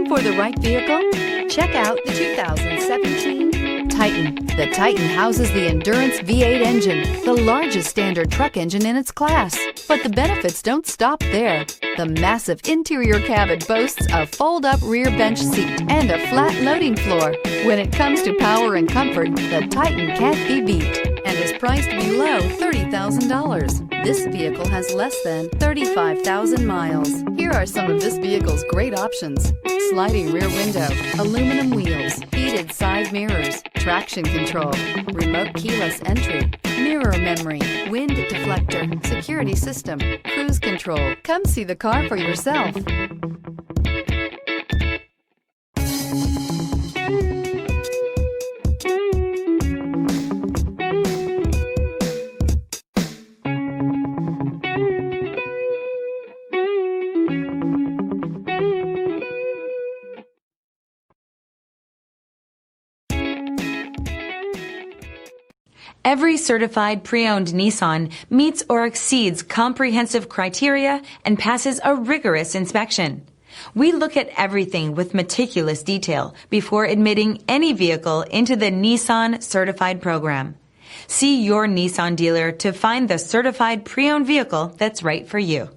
Looking for the right vehicle? Check out the 2017 Titan. The Titan houses the Endurance V8 engine, the largest standard truck engine in its class. But the benefits don't stop there. The massive interior cabin boasts a fold-up rear bench seat and a flat loading floor. When it comes to power and comfort, the Titan can't be beat and is priced below $30,000. This vehicle has less than 35,000 miles. Here are some of this vehicle's great options: sliding rear window, aluminum wheels, heated side mirrors, traction control, remote keyless entry, mirror memory, wind deflector, security system, cruise control. Come see the car for yourself. Every certified pre-owned Nissan meets or exceeds comprehensive criteria and passes a rigorous inspection. We look at everything with meticulous detail before admitting any vehicle into the Nissan Certified program. See your Nissan dealer to find the certified pre-owned vehicle that's right for you.